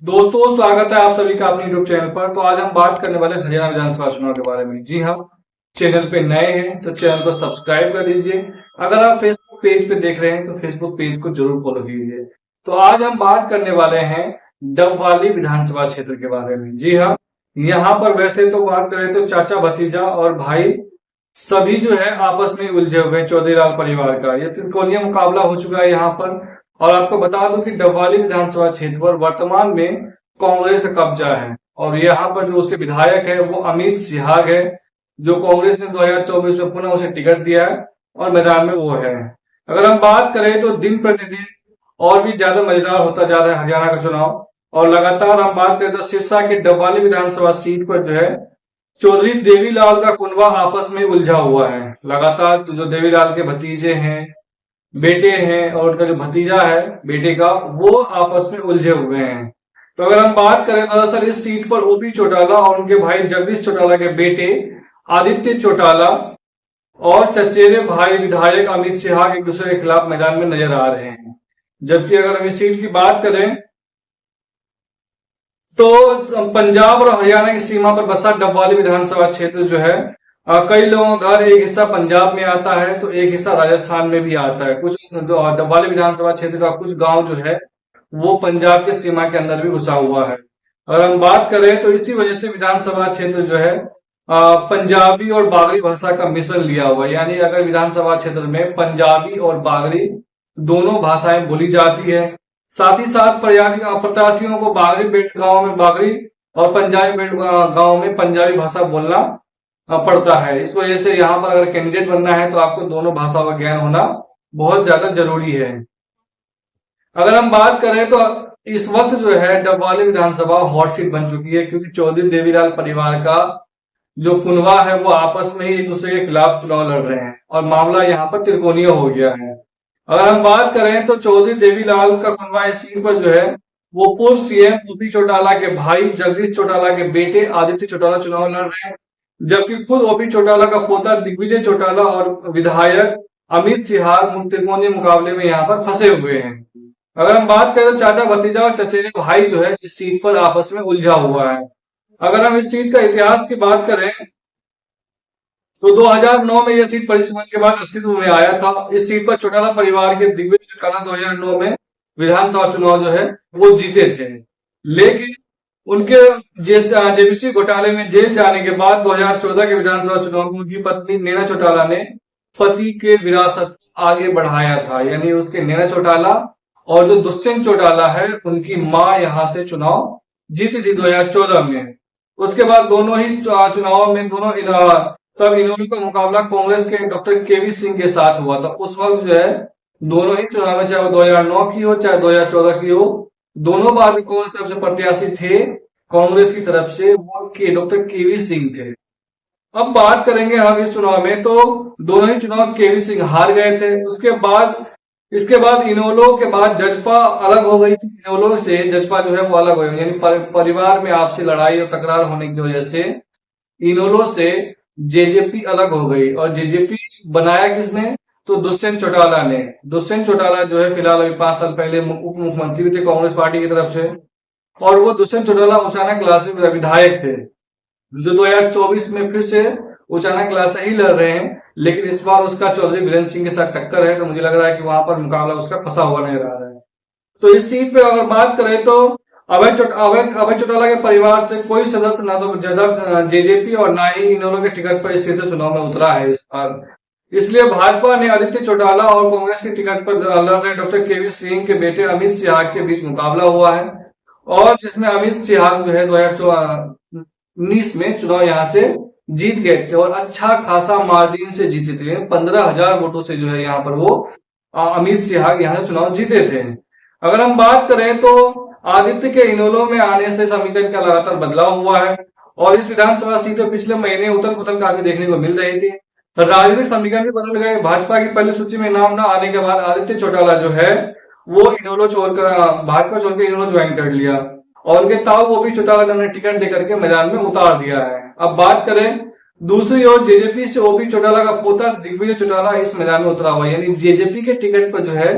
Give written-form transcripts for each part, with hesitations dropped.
दोस्तों, स्वागत है आप सभी का अपने यूट्यूब चैनल पर। तो आज हम बात करने वाले हैं हरियाणा विधानसभा चुनाव के बारे में। जी हाँ, चैनल पे नए हैं तो चैनल को सब्सक्राइब कर लीजिए। अगर आप फेसबुक पेज पे देख रहे हैं तो फेसबुक पेज को जरूर फॉलो कीजिए। तो आज हम बात करने वाले हैं डबवाली विधानसभा क्षेत्र के बारे में। जी हाँ, यहाँ पर वैसे तो बात करें तो चाचा भतीजा और भाई सभी जो है आपस में उलझे हुए हैं। चौधरी लाल परिवार का यह त्रिकोणीय मुकाबला हो चुका है यहाँ पर। और आपको बता दूं कि डबवाली विधानसभा क्षेत्र पर वर्तमान में कांग्रेस का कब्जा है और यहाँ पर जो उसके विधायक है वो अमित सिहाग है, जो कांग्रेस ने 2024 में पुनः उसे टिकट दिया है और मैदान में वो है। अगर हम बात करें तो दिन प्रतिदिन और भी ज्यादा मजेदार होता जा रहा है हरियाणा का चुनाव। और लगातार हम बात करें तो सिरसा की डबवाली विधानसभा सीट पर जो है चौधरी देवीलाल का कुनबा आपस में उलझा हुआ है। लगातार तो जो देवीलाल के भतीजे हैं, बेटे हैं और उनका जो भतीजा है बेटे का, वो आपस में उलझे हुए हैं। तो अगर हम बात करें दरअसल इस सीट पर ओपी चौटाला और उनके भाई जगदीश चौटाला के बेटे आदित्य चौटाला और चचेरे भाई विधायक अमित सिहाग एक दूसरे के खिलाफ मैदान में नजर आ रहे हैं। जबकि अगर हम इस सीट की बात करें तो पंजाब और हरियाणा की सीमा पर बसा डबवाली विधानसभा क्षेत्र जो है कई लोगों का घर एक हिस्सा पंजाब में आता है तो एक हिस्सा राजस्थान में भी आता है। कुछ डबवाली विधानसभा क्षेत्र का कुछ गांव जो है वो पंजाब की सीमा के अंदर भी घुसा हुआ है। अगर हम बात करें तो इसी वजह से विधानसभा क्षेत्र जो है पंजाबी और बागरी भाषा का मिश्रण लिया हुआ है। यानी अगर विधानसभा क्षेत्र में पंजाबी और बागरी दोनों भाषाएं बोली जाती है, साथ ही साथ प्रत्याशियों को बागरी बेल्ट गांव में बागरी और पंजाबी बेल्ट गांव में पंजाबी भाषा बोलना पड़ता है। इस वजह से यहाँ पर अगर कैंडिडेट बनना है तो आपको दोनों भाषाओं का ज्ञान होना बहुत ज्यादा जरूरी है। अगर हम बात करें तो इस वक्त जो है डबवाली विधानसभा हॉट सीट बन चुकी है, क्योंकि चौधरी देवीलाल परिवार का जो कुनबा है वो आपस में ही एक दूसरे के खिलाफ चुनाव लड़ रहे हैं और मामला यहाँ पर त्रिकोणीय हो गया है। अगर हम बात करें तो चौधरी देवीलाल का कुनबा इस सीट पर जो है वो पूर्व सीएम ओपी चौटाला के भाई जगदीश चौटाला के बेटे आदित्य चौटाला चुनाव लड़ रहे हैं, जबकि खुद ओपी चौटाला का पोता दिग्विजय चौटाला और विधायक अमित सिहाग त्रिकोणीय मुकाबले में यहाँ पर फंसे हुए हैं। अगर हम बात करें तो चाचा भतीजा और चचेरे भाई जो है इस सीट पर आपस में उलझा हुआ है। अगर हम इस सीट का इतिहास की बात करें तो 2009 में यह सीट परिसमन के बाद अस्तित्व में आया था। इस सीट पर चौटाला परिवार के दिग्विजय चौटाला 2009 में विधानसभा चुनाव जो है वो जीते थे, लेकिन उनके जेबीसी घोटाले में जेल जाने के बाद 2014 के विधानसभा चुनाव में उनकी पत्नी नैना चौटाला ने पति के विरासत आगे बढ़ाया था। यानी उसके नैना चौटाला और जो दुष्यंत चौटाला है उनकी मां यहां से चुनाव जीती थी 2014 में। उसके बाद दोनों ही चुनाव में तब इन्होंने का मुकाबला कांग्रेस के डॉक्टर केवी सिंह के साथ हुआ था। उस वक्त जो है दोनों ही चुनाव में, चाहे 2009 की हो चाहे 2014 की हो, दोनों बार कांग्रेस तरफ से प्रत्याशी थे कांग्रेस की तरफ से वो डॉक्टर केवी सिंह थे। अब बात करेंगे हम इस चुनाव में तो दोनों ही चुनाव केवी सिंह हार गए थे। इसके बाद इनेलो के बाद जजपा अलग हो गई थी। इनेलो से जजपा जो है वो अलग हो गई, यानी परिवार में आपसी लड़ाई और तकरार होने की वजह से इनेलो से जेजेपी अलग हो गई। और जेजेपी बनाया किसने? तो दुष्यंत चौटाला ने। दुष्यंत चौटाला जो है फिलहाल अभी 5 साल पहले उप मुख्यमंत्री थे कांग्रेस पार्टी की तरफ से, और वो दुष्यंत चौटाला उचाना क्लास से विधायक थे जो 2024 में फिर से उचाना क्लास ही लड़ रहे हैं, लेकिन इस बार उसका चौधरी वीरेंद्र सिंह के साथ टक्कर है। तो मुझे लग रहा है कि वहां पर मुकाबला उसका फंसा हुआ नजर आ रहा है। तो इस सीट पे अगर बात करें तो अभय चौटाला के परिवार से कोई सदस्य ना तो जेजेपी और ना ही इनेलो के टिकट पर इस सीट से चुनाव में उतरा है इस बार। इसलिए भाजपा ने आदित्य चौटाला और कांग्रेस के टिकट पर लड़ रहे डॉक्टर केवी सिंह के बेटे अमित सिहाग के बीच मुकाबला हुआ है, और जिसमें अमित सिहाग जो है 2019 में चुनाव यहाँ से जीत गए थे और अच्छा खासा मार्जिन से जीते थे। 15,000 वोटों से जो है यहाँ पर वो अमित सिहाग यहाँ से चुनाव जीते थे। अगर हम बात करें तो आदित्य के इनेलो में आने से समीकरण का लगातार बदलाव हुआ है और इस विधानसभा सीट पर पिछले महीने उथल पुथल काफी देखने को मिल रही थी। राजनीतिक समीकरण भी बदल गए। भाजपा की पहली सूची में नाम न आने के बाद आदित्य चौटाला जो है वो इनेलो छोड़कर भाजपा छोड़कर इनेलो ज्वाइन कर लिया और उनके ताऊ ओपी चौटाला ने टिकट देकर के मैदान में उतार दिया है। अब बात करें दूसरी ओर जेजेपी से ओपी चौटाला का पोता दिग्विजय चौटाला इस मैदान में उतरा हुआ है। यानी जेजेपी के टिकट पर जो है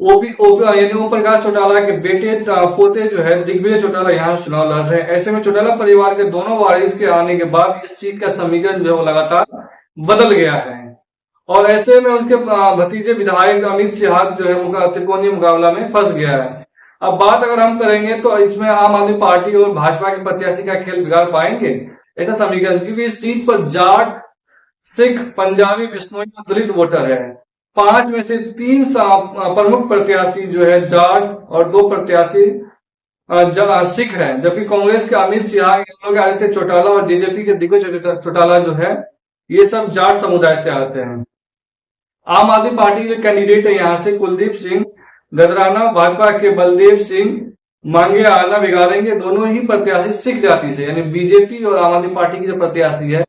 यानी ओम प्रकाश चौटाला के बेटे पोते जो है दिग्विजय चौटाला यहाँ चुनाव लड़ रहे हैं। ऐसे में चौटाला परिवार के दोनों वारिस के आने के बाद इस सीट का समीकरण जो है वो लगातार बदल गया है और ऐसे में उनके भतीजे विधायक अमित सिहाग जो है त्रिकोणीय मुकाबला में फंस गया है। अब बात अगर हम करेंगे तो इसमें आम आदमी पार्टी और भाजपा के प्रत्याशी का खेल बिगाड़ पाएंगे ऐसा समीकरण, क्योंकि इस सीट पर जाट, सिख, पंजाबी, बिश्नोई और दलित वोटर है। 5 में से 3 प्रमुख प्रत्याशी जो है जाट और 2 प्रत्याशी सिख है, जबकि कांग्रेस के अमित सिहाग, आदित्य चौटाला और जेजेपी के दिग्विजय चौटाला जो है ये सब जाट समुदाय से आते हैं। आम आदमी पार्टी के कैंडिडेट है यहाँ से कुलदीप सिंह गदराना, भाजपा के बलदेव सिंह मांगे आना बिगाड़ेंगे, दोनों ही प्रत्याशी सिख जाति से, यानी बीजेपी और आम आदमी पार्टी की जो प्रत्याशी है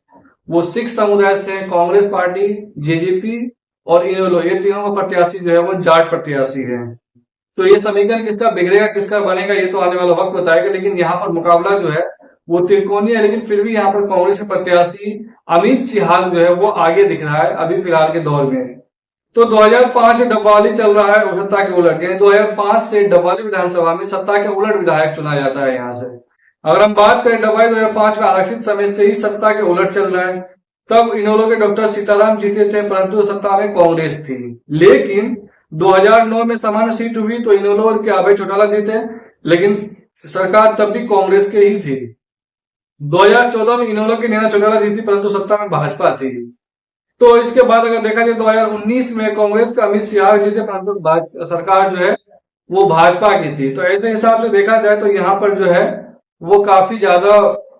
वो सिख समुदाय से है। कांग्रेस पार्टी, जेजेपी और इनेलो, ये तीनों का प्रत्याशी जो है वो जाट प्रत्याशी है। तो ये समीकरण किसका बिगड़ेगा किसका बनेगा ये तो आने वाला वक्त बताएगा, लेकिन यहाँ पर मुकाबला जो है वो त्रिकोणीय है। लेकिन फिर भी यहाँ पर कांग्रेस के प्रत्याशी अमित सिहाग जो है वो आगे दिख रहा है अभी फिलहाल के दौर में। तो 2005 से डबवाली चल रहा है और सत्ता के उलट, 2005 से डबवाली विधानसभा में सत्ता के उलट विधायक चुना जाता है यहाँ से। अगर हम बात करें डबवाली 2005 में आरक्षित समय से ही सत्ता के उलट चल रहा है। तब इनेलो के डॉक्टर सीताराम जीते थे, परंतु सत्ता में कांग्रेस थी। लेकिन 2009 में सामान्य सीट हुई तो इनेलो के अभय चौटाला जीते, लेकिन सरकार तब भी कांग्रेस के ही थी। 2014 में इनेलो की नैना चौटाला जीती, परंतु सत्ता में भाजपा थी। तो इसके बाद अगर देखा जाए 2019 में कांग्रेस का अमित सिहाग जीते, परंतु सरकार जो है वो भाजपा की थी। तो ऐसे हिसाब से देखा जाए तो यहाँ पर जो है वो काफी ज्यादा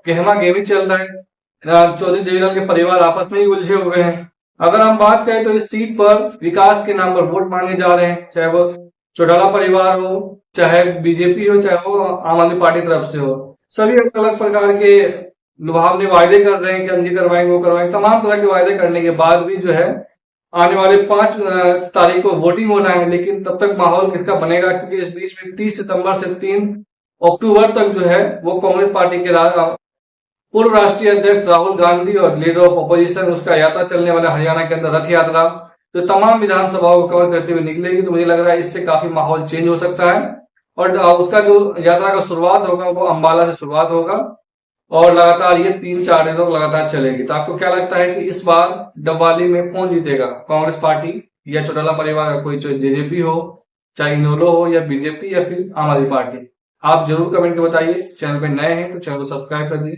गहमा गहमी चल रहा है। चौधरी देवीलाल के परिवार आपस में ही उलझे हुए हैं। अगर हम बात करें तो इस सीट पर विकास के नाम पर वोट मांगे जा रहे हैं, चाहे वो चौटाला परिवार हो, चाहे बीजेपी हो, चाहे वो आम आदमी पार्टी तरफ से हो। सभी अलग अलग प्रकार के लुभावने वायदे कर रहे हैं कि हम ये करवाएंगे वो करवाएंगे। तमाम तरह के वायदे करने के बाद भी जो है आने वाले 5 तारीख को वोटिंग होना है, लेकिन तब तक माहौल किसका बनेगा, क्योंकि इस बीच में 30 सितंबर से 3 अक्टूबर तक जो है वो कांग्रेस पार्टी के पूर्व राष्ट्रीय अध्यक्ष राहुल गांधी और लीडर ऑफ अपोजिशन उसका यात्रा चलने वाला हरियाणा के अंदर रथ यात्रा, तो तमाम विधानसभाओं को कवर करते हुए निकलेगी। तो मुझे लग रहा है इससे काफी माहौल चेंज हो सकता है और उसका जो यात्रा का शुरुआत होगा वो अंबाला से शुरुआत होगा और लगातार ये 3-4 दिनों लगातार चलेगी। तो आपको क्या लगता है कि इस बार डबवाली में कौन जीतेगा, कांग्रेस पार्टी या चौटाला परिवार का कोई, चाहे जेजेपी हो, चाहे इनेलो हो, या बीजेपी, या फिर आम आदमी पार्टी? आप जरूर कमेंट में बताइए। चैनल पे नए हैं तो चैनल को सब्सक्राइब कर दीजिए।